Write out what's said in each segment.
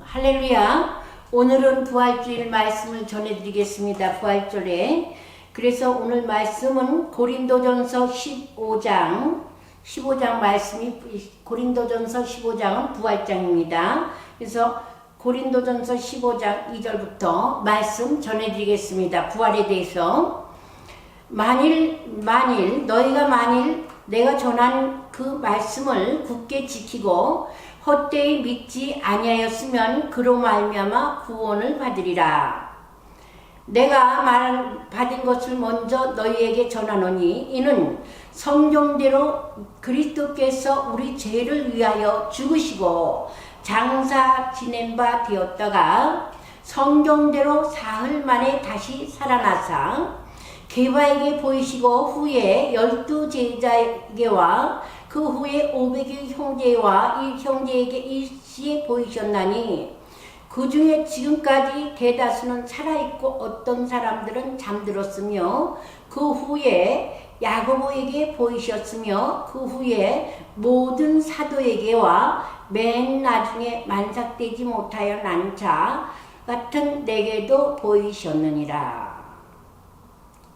할렐루야. 오늘은 부활주일 말씀을 전해드리겠습니다. 부활절에. 그래서 오늘 말씀은 고린도전서 15장 말씀이 고린도전서 15장은 부활장입니다. 그래서 고린도전서 15장 2절부터 말씀 전해드리겠습니다. 부활에 대해서. 만일 내가 전한 그 말씀을 굳게 지키고 헛되이 믿지 아니하였으면 그로 말미암아 구원을 받으리라. 내가 받은 것을 먼저 너희에게 전하노니 이는 성경대로 그리스도께서 우리 죄를 위하여 죽으시고 장사 지낸 바 되었다가 성경대로 사흘 만에 다시 살아나사 게바에게 보이시고 후에 12 제자에게와 그 후에 500의 형제와 이 형제에게 일시에 보이셨나니 그 중에 지금까지 대다수는 살아있고 어떤 사람들은 잠들었으며 그 후에 야고보에게 보이셨으며 그 후에 모든 사도에게와 맨 나중에 만삭되지 못하여 난 자 같은 내게도 보이셨느니라.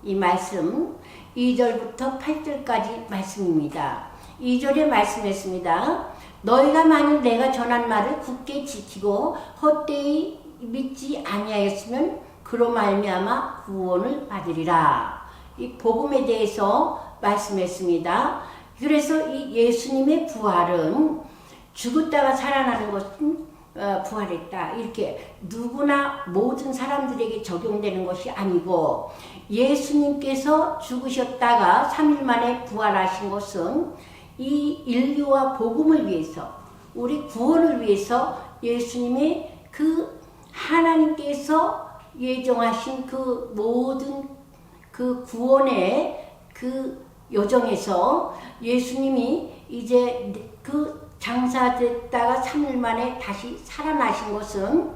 이 말씀 2절부터 8절까지 말씀입니다. 2절에 말씀했습니다. 너희가 만일 내가 전한 말을 굳게 지키고 헛되이 믿지 아니하였으면 그로 말미암아 구원을 받으리라. 이 복음에 대해서 말씀했습니다. 그래서 이 예수님의 부활은 죽었다가 살아나는 것은 부활했다. 이렇게 누구나 모든 사람들에게 적용되는 것이 아니고 예수님께서 죽으셨다가 3일 만에 부활하신 것은 이 인류와 복음을 위해서 우리 구원을 위해서 예수님의 그 하나님께서 예정하신 그 모든 그 구원의 그 여정에서 예수님이 이제 그 장사됐다가 3일 만에 다시 살아나신 것은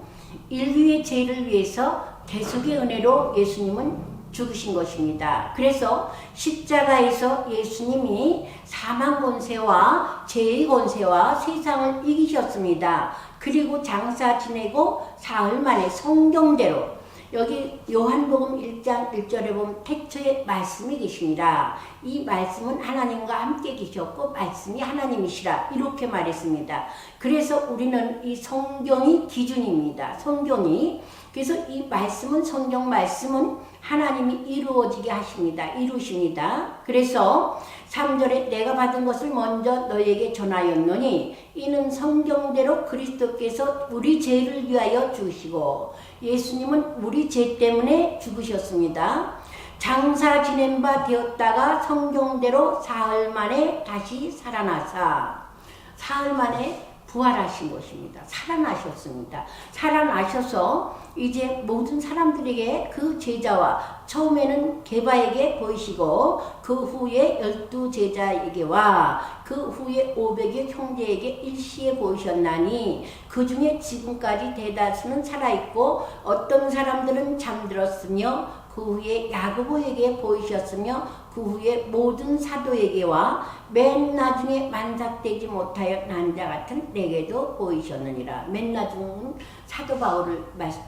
인류의 죄를 위해서 대속의 은혜로 예수님은 죽으신 것입니다. 그래서 십자가에서 예수님이 사망 권세와 죄의 권세와 세상을 이기셨습니다. 그리고 장사 지내고 사흘 만에 성경대로 여기 요한복음 1장 1절에 보면 태초에 말씀이 계십니다. 이 말씀은 하나님과 함께 계셨고 말씀이 하나님이시라 이렇게 말했습니다. 그래서 우리는 이 성경이 기준입니다. 성경이. 그래서 이 말씀은 성경 말씀은 하나님이 이루어지게 하십니다. 이루십니다. 그래서 3절에 내가 받은 것을 먼저 너희에게 전하였노니 이는 성경대로 그리스도께서 우리 죄를 위하여 죽으시고 예수님은 우리 죄 때문에 죽으셨습니다. 장사 지낸 바 되었다가 성경대로 사흘 만에 다시 살아나사 사흘 만에 부활하신 것입니다. 살아나셨습니다. 살아나셔서 이제 모든 사람들에게 그 제자와 처음에는 게바에게 보이시고 그 후에 12 제자에게와 그 후에 500의 형제에게 일시에 보이셨나니 그 중에 지금까지 대다수는 살아있고 어떤 사람들은 잠들었으며 그 후에 야고보에게 보이셨으며 그 후에 모든 사도에게와 맨 나중에 만삭되지 못하여 난 자 같은 내게도 보이셨느니라. 맨 나중은 사도 바울을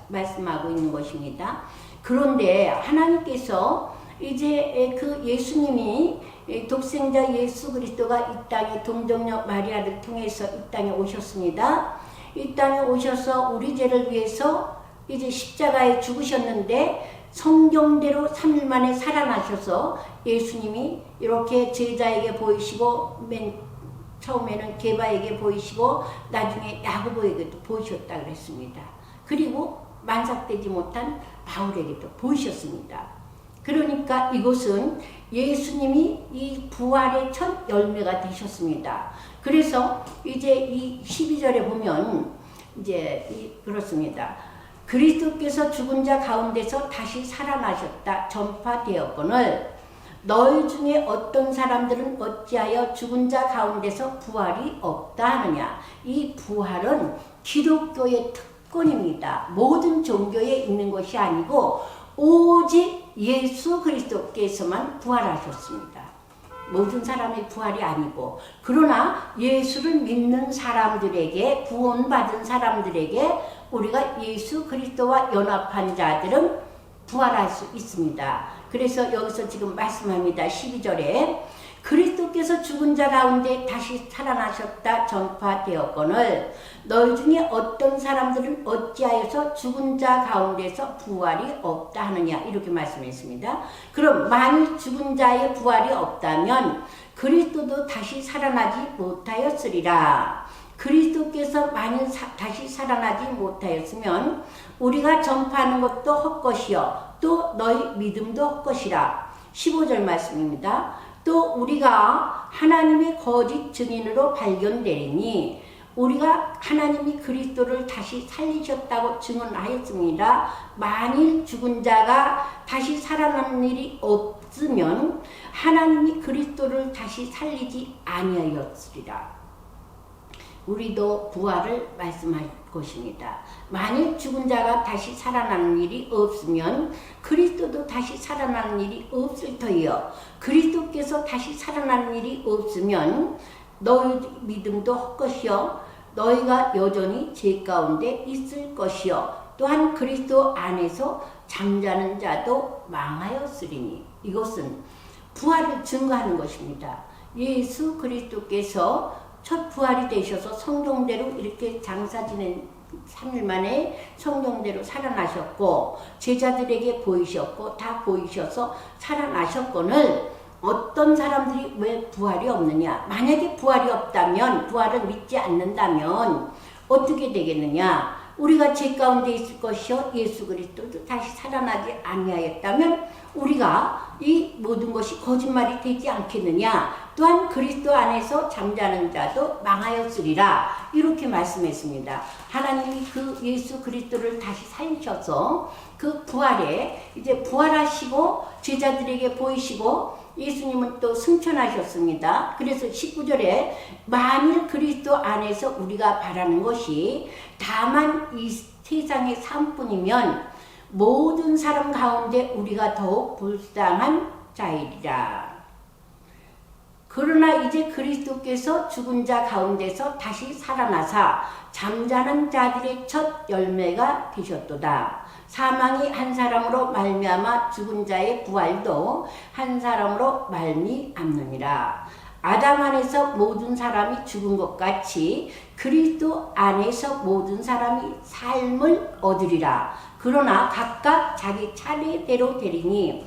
말씀하고 있는 것입니다. 그런데 하나님께서 이제 그 예수님이 독생자 예수 그리스도가 이 땅에 동정녀 마리아를 통해서 이 땅에 오셨습니다. 이 땅에 오셔서 우리 죄를 위해서 이제 십자가에 죽으셨는데 성경대로 3일 만에 살아나셔서 예수님이 이렇게 제자에게 보이시고 맨 처음에는 게바에게 보이시고 나중에 야고보에게도 보이셨다 그랬습니다. 그리고 만삭되지 못한 바울에게도 보이셨습니다. 그러니까 이것은 예수님이 이 부활의 첫 열매가 되셨습니다. 그래서 이제 이 12절에 보면 이제 그렇습니다. 그리스도께서 죽은 자 가운데서 다시 살아나셨다 전파되었거늘 너희 중에 어떤 사람들은 어찌하여 죽은 자 가운데서 부활이 없다 하느냐. 이 부활은 기독교의 특권입니다. 모든 종교에 있는 것이 아니고 오직 예수 그리스도께서만 부활하셨습니다. 모든 사람의 부활이 아니고, 그러나 예수를 믿는 사람들에게, 구원받은 사람들에게 우리가 예수 그리스도와 연합한 자들은 부활할 수 있습니다. 그래서 여기서 지금 말씀합니다. 12절에 그리스도께서 죽은 자 가운데 다시 살아나셨다 전파되었거늘 너희 중에 어떤 사람들은 어찌하여서 죽은 자 가운데서 부활이 없다 하느냐, 이렇게 말씀했습니다. 그럼 만일 죽은 자의 부활이 없다면 그리스도도 다시 살아나지 못하였으리라. 그리스도께서 만일 다시 살아나지 못하였으면 우리가 전파하는 것도 헛것이요 또 너희 믿음도 헛것이라. 15절 말씀입니다. 또 우리가 하나님의 거짓 증인으로 발견되리니 우리가 하나님이 그리스도를 다시 살리셨다고 증언하였습니다. 만일 죽은 자가 다시 살아나는 일이 없으면 하나님이 그리스도를 다시 살리지 아니하였으리라. 우리도 부활을 말씀할 것입니다. 만일 죽은 자가 다시 살아나는 일이 없으면 그리스도도 다시 살아나는 일이 없을 터이요. 그리스도께서 다시 살아나는 일이 없으면 너희 믿음도 헛것이요 너희가 여전히 죄 가운데 있을 것이요 또한 그리스도 안에서 잠자는 자도 망하였으리니. 이것은 부활을 증거하는 것입니다. 예수 그리스도께서 첫 부활이 되셔서 성경대로 이렇게 장사 지낸 3일 만에 성경대로 살아나셨고 제자들에게 보이셨고 다 보이셔서 살아나셨거늘 어떤 사람들이 왜 부활이 없느냐, 만약에 부활이 없다면, 부활을 믿지 않는다면 어떻게 되겠느냐, 우리가 죄 가운데 있을 것이요 예수 그리스도도 다시 살아나지 아니하였다면 우리가 이 모든 것이 거짓말이 되지 않겠느냐, 또한 그리스도 안에서 잠자는 자도 망하였으리라, 이렇게 말씀했습니다. 하나님이 그 예수 그리스도를 다시 살리셔서 그 부활에 이제 부활하시고 제자들에게 보이시고 예수님은 또 승천하셨습니다. 그래서 19절에 만일 그리스도 안에서 우리가 바라는 것이 다만 이 세상의 삶뿐이면 모든 사람 가운데 우리가 더욱 불쌍한 자이리라. 그러나 이제 그리스도께서 죽은 자 가운데서 다시 살아나사 잠자는 자들의 첫 열매가 되셨도다. 사망이 한 사람으로 말미암아 죽은 자의 부활도 한 사람으로 말미암느니라. 아담 안에서 모든 사람이 죽은 것 같이 그리스도 안에서 모든 사람이 삶을 얻으리라. 그러나 각각 자기 차례대로 되리니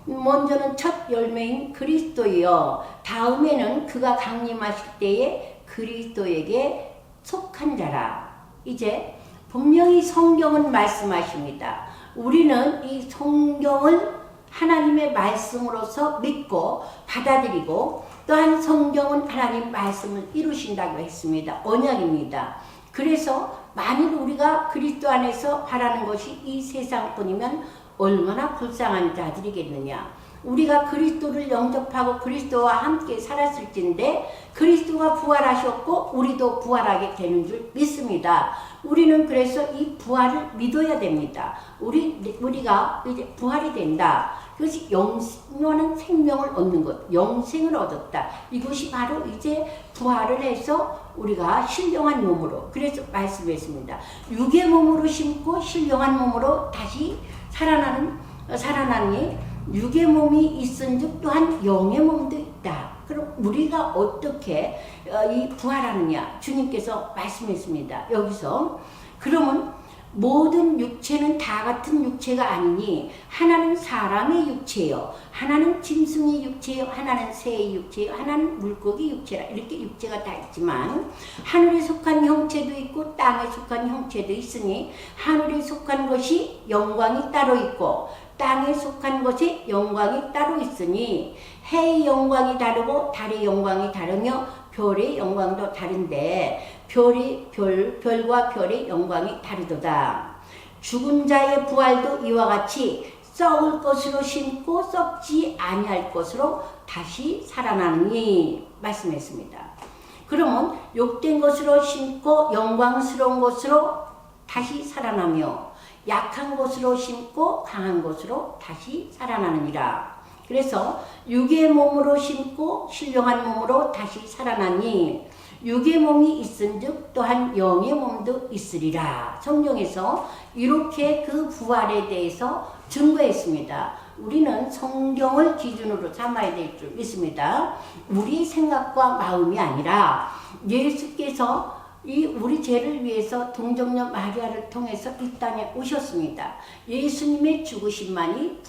먼저는 첫 열매인 그리스도이요 다음에는 그가 강림하실 때에 그리스도에게 속한 자라. 이제 분명히 성경은 말씀하십니다. 우리는 이 성경을 하나님의 말씀으로서 믿고 받아들이고 또한 성경은 하나님 말씀을 이루신다고 했습니다. 언약입니다. 그래서 만일 우리가 그리스도 안에서 바라는 것이 이 세상뿐이면 얼마나 불쌍한 자들이겠느냐. 우리가 그리스도를 영접하고 그리스도와 함께 살았을진데 그리스도가 부활하셨고 우리도 부활하게 되는 줄 믿습니다. 우리는 그래서 이 부활을 믿어야 됩니다. 우리가 이제 부활이 된다. 그것이 영원한 생명을 얻는 것, 영생을 얻었다. 이것이 바로 이제 부활을 해서 우리가 신령한 몸으로, 그래서 말씀했습니다. 육의 몸으로 심고 신령한 몸으로 다시 살아나니 육의 몸이 있은즉 또한 영의 몸도 있다. 그럼 우리가 어떻게 이 부활하느냐, 주님께서 말씀했습니다. 여기서 그러면 모든 육체는 다 같은 육체가 아니니 하나는 사람의 육체요, 하나는 짐승의 육체요, 하나는 새의 육체요, 하나는 물고기 육체라. 이렇게 육체가 다 있지만 하늘에 속한 형체도 있고 땅에 속한 형체도 있으니 하늘에 속한 것이 영광이 따로 있고 땅에 속한 것이 영광이 따로 있으니 해의 영광이 다르고 달의 영광이 다르며 별의 영광도 다른데 별과 별의 영광이 다르도다. 죽은 자의 부활도 이와 같이 썩을 것으로 심고 썩지 아니할 것으로 다시 살아나니 말씀했습니다. 그러면 욕된 것으로 심고 영광스러운 것으로 다시 살아나며 약한 것으로 심고 강한 것으로 다시 살아나느니라. 그래서 육의 몸으로 심고 신령한 몸으로 다시 살아나니 육의 몸이 있은즉 또한 영의 몸도 있으리라. 성경에서 이렇게 그 부활에 대해서 증거했습니다. 우리는 성경을 기준으로 삼아야 될 줄 믿습니다. 우리 생각과 마음이 아니라 예수께서 이 우리 죄를 위해서 동정녀 마리아를 통해서 이 땅에 오셨습니다. 예수님의 죽으심만이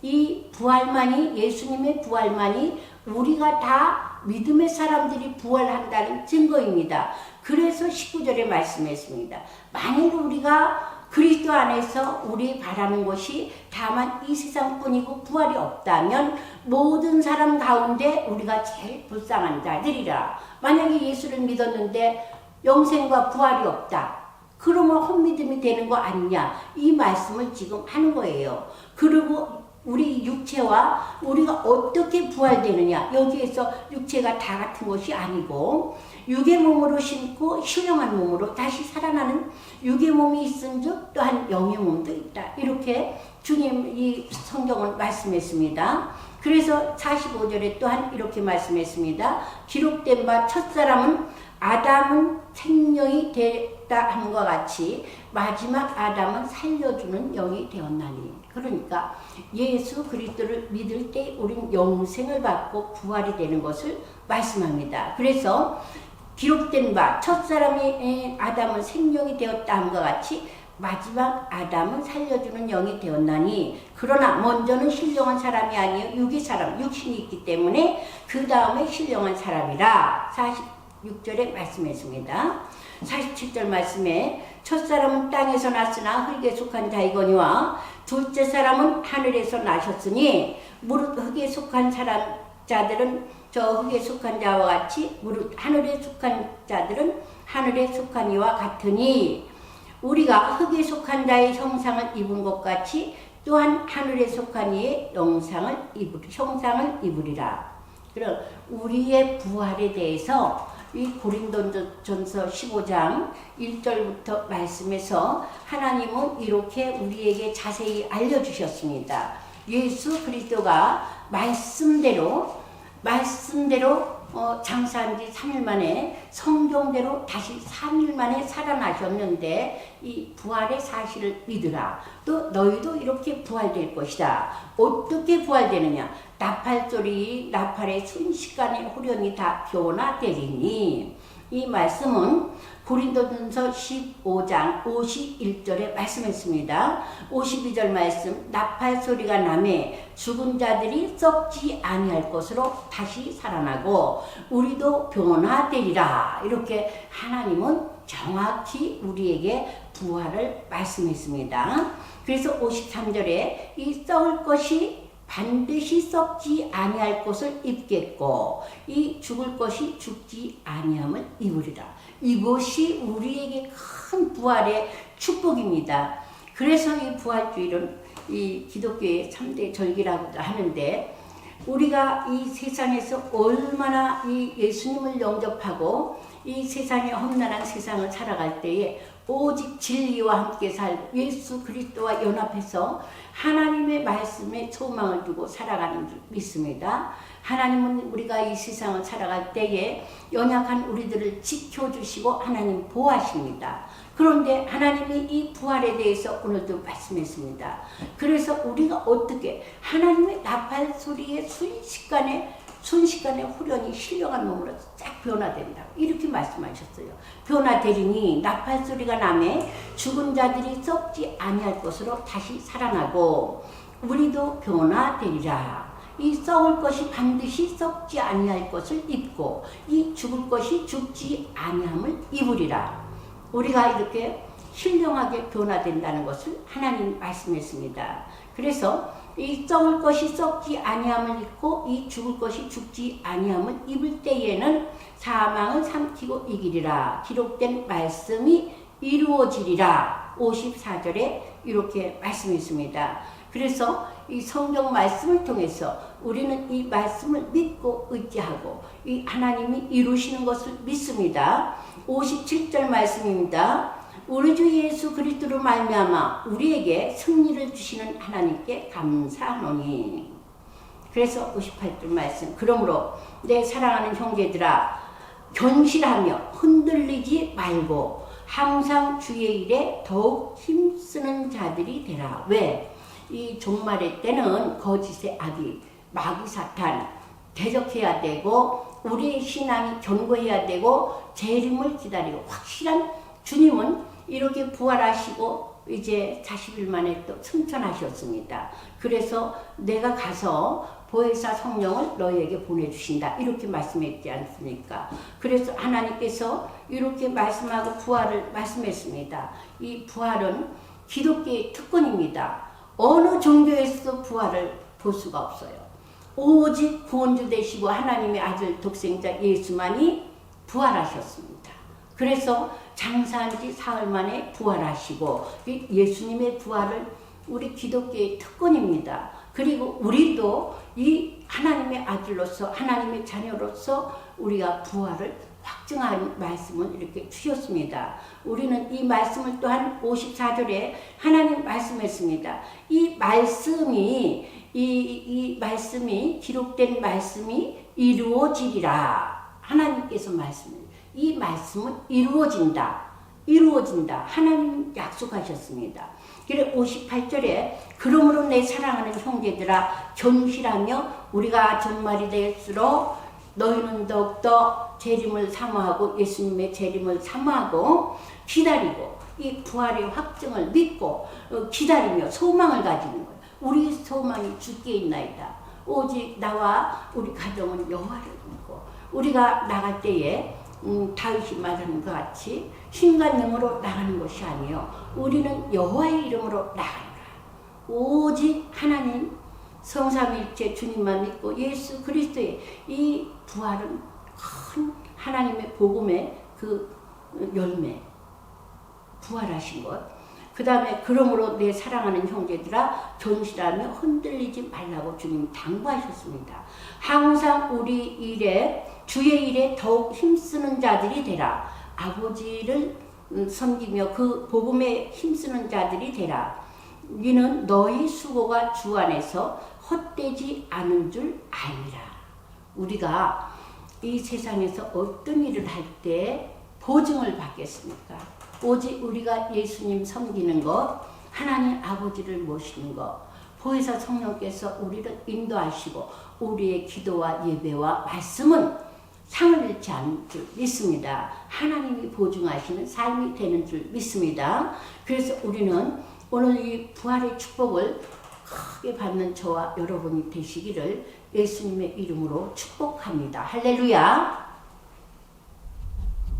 이 부활만이 예수님의 부활만이 우리가 다 믿음의 사람들이 부활한다는 증거입니다. 그래서 19절에 말씀했습니다. 만일 우리가 그리스도 안에서 우리 바라는 것이 다만 이 세상뿐이고 부활이 없다면 모든 사람 가운데 우리가 제일 불쌍한 자들이라. 만약에 예수를 믿었는데 영생과 부활이 없다. 그러면 헛믿음이 되는 거 아니냐. 이 말씀을 지금 하는 거예요. 그리고 우리 육체와 우리가 어떻게 부활되느냐. 여기에서 육체가 다 같은 것이 아니고 육의 몸으로 심고 신령한 몸으로 다시 살아나는 육의 몸이 있은즉 또한 영의 몸도 있다. 이렇게 주님 이 성경을 말씀했습니다. 그래서 45절에 또한 이렇게 말씀했습니다. 기록된 바 첫사람은 아담은 생명이 되었다 함과 같이 마지막 아담은 살려주는 영이 되었나니. 그러니까 예수 그리스도를 믿을 때 우린 영생을 받고 부활이 되는 것을 말씀합니다. 그래서 기록된 바 첫사람이 아담은 생명이 되었다 함과 같이 마지막 아담은 살려주는 영이 되었나니 그러나 먼저는 신령한 사람이 아니요 육의 사람, 육신이 있기 때문에 그 다음에 신령한 사람이라. 46절에 말씀했습니다. 47절 말씀에 첫사람은 땅에서 났으나 흙에 속한 자이거니와 둘째 사람은 하늘에서 나셨으니 무릇 흙에 속한 자들은 저 흙에 속한 자와 같이 무릇 하늘에 속한 자들은 하늘에 속한 이와 같으니 우리가 흙에 속한 자의 형상을 입은 것 같이 또한 하늘에 속한 이의 형상을 입으리라. 그럼 우리의 부활에 대해서 이 고린도전서 15장 1절부터 말씀에서 하나님은 이렇게 우리에게 자세히 알려주셨습니다. 예수 그리스도가 말씀대로 장사한 지 3일 만에 성경대로 다시 3일 만에 살아나셨는데 이 부활의 사실을 믿으라. 또 너희도 이렇게 부활될 것이다. 어떻게 부활되느냐? 나팔의 순식간에 후련이 다 변화되리니. 이 말씀은 고린도전서 15장 51절에 말씀했습니다. 52절 말씀, 나팔 소리가 나매 죽은 자들이 썩지 아니할 것으로 다시 살아나고 우리도 변화되리라. 이렇게 하나님은 정확히 우리에게 부활을 말씀했습니다. 그래서 53절에 이 썩을 것이 반드시 썩지 아니할 것을 입겠고 이 죽을 것이 죽지 아니함을 입으리라. 이것이 우리에게 큰 부활의 축복입니다. 그래서 이 부활주일은 이 기독교의 3대 절기라고도 하는데 우리가 이 세상에서 얼마나 이 예수님을 영접하고 이 세상의 험난한 세상을 살아갈 때에 오직 진리와 함께 살고 예수 그리스도와 연합해서 하나님의 말씀에 소망을 두고 살아가는 줄 믿습니다. 하나님은 우리가 이 세상을 살아갈 때에 연약한 우리들을 지켜주시고 하나님 보호하십니다. 그런데 하나님이 이 부활에 대해서 오늘도 말씀했습니다. 그래서 우리가 어떻게 하나님의 나팔 소리에 순식간에 후련히 신령한 몸으로 쫙 변화된다. 이렇게 말씀하셨어요. 변화되리니 나팔 소리가 나매 죽은 자들이 썩지 아니할 것으로 다시 살아나고 우리도 변화되리라. 이 썩을 것이 반드시 썩지 아니할 것을 입고 이 죽을 것이 죽지 아니함을 입으리라. 우리가 이렇게 신령하게 변화된다는 것을 하나님 말씀했습니다. 그래서 이 썩을 것이 썩지 아니함을 입고 이 죽을 것이 죽지 아니함을 입을 때에는 사망을 삼키고 이기리라. 기록된 말씀이 이루어지리라. 54절에 이렇게 말씀했습니다. 그래서 이 성경 말씀을 통해서 우리는 이 말씀을 믿고 의지하고 이 하나님이 이루시는 것을 믿습니다. 57절 말씀입니다. 우리 주 예수 그리스도로 말미암아 우리에게 승리를 주시는 하나님께 감사하노니. 그래서 58절 말씀. 그러므로 내 사랑하는 형제들아 견실하며 흔들리지 말고 항상 주의 일에 더욱 힘쓰는 자들이 되라. 왜? 이 종말의 때는 거짓의 악이 마귀 사탄 대적해야 되고 우리의 신앙이 견고해야 되고 재림을 기다리고 확실한 주님은 이렇게 부활하시고 이제 40일 만에 또 승천하셨습니다. 그래서 내가 가서 보혜사 성령을 너희에게 보내주신다 이렇게 말씀했지 않습니까? 그래서 하나님께서 이렇게 말씀하고 부활을 말씀했습니다. 이 부활은 기독교의 특권입니다. 어느 종교에서도 부활을 볼 수가 없어요. 오직 구원주 되시고 하나님의 아들 독생자 예수만이 부활하셨습니다. 그래서 장사한 지 사흘 만에 부활하시고 예수님의 부활을 우리 기독교의 특권입니다. 그리고 우리도 이 하나님의 아들로서 하나님의 자녀로서 우리가 부활을 확증한 말씀을 이렇게 주셨습니다. 우리는 이 말씀을 또한 54절에 하나님 말씀했습니다. 이 말씀이 이 말씀이 기록된 말씀이 이루어지리라. 하나님께서 말씀을 이 말씀은 이루어진다. 하나님 약속하셨습니다. 그래 58절에 그러므로 내 사랑하는 형제들아 견실하며 우리가 종말이 될수록 너희는 더욱더 재림을 사모하고 예수님의 재림을 사모하고 기다리고 이 부활의 확증을 믿고 기다리며 소망을 가지는 거예요. 우리 소망이 주께 있나이다. 오직 나와 우리 가정은 여호와를 믿고 우리가 나갈 때에 다윗이 말하는 것 같이 신과 능으로 나가는 것이 아니요 우리는 여호와의 이름으로 나가노라. 오직 하나님 성삼일체 주님만 믿고 예수 그리스도의 이 부활은 큰 하나님의 복음의 그 열매 부활하신 것. 그 다음에 그러므로 내 사랑하는 형제들아 견실하며 흔들리지 말라고 주님 당부하셨습니다. 항상 우리 일에 주의 일에 더욱 힘쓰는 자들이 되라. 아버지를 섬기며 그 복음에 힘쓰는 자들이 되라. 이는 너희 수고가 주 안에서 헛되지 않은 줄 알리라. 우리가 이 세상에서 어떤 일을 할 때 보증을 받겠습니까? 오직 우리가 예수님 섬기는 것, 하나님 아버지를 모시는 것, 보혜사 성령께서 우리를 인도하시고 우리의 기도와 예배와 말씀은 상을 잃지 않을 줄 믿습니다. 하나님이 보증하시는 삶이 되는 줄 믿습니다. 그래서 우리는 오늘 이 부활의 축복을 크게 받는 저와 여러분이 되시기를 예수님의 이름으로 축복합니다. 할렐루야.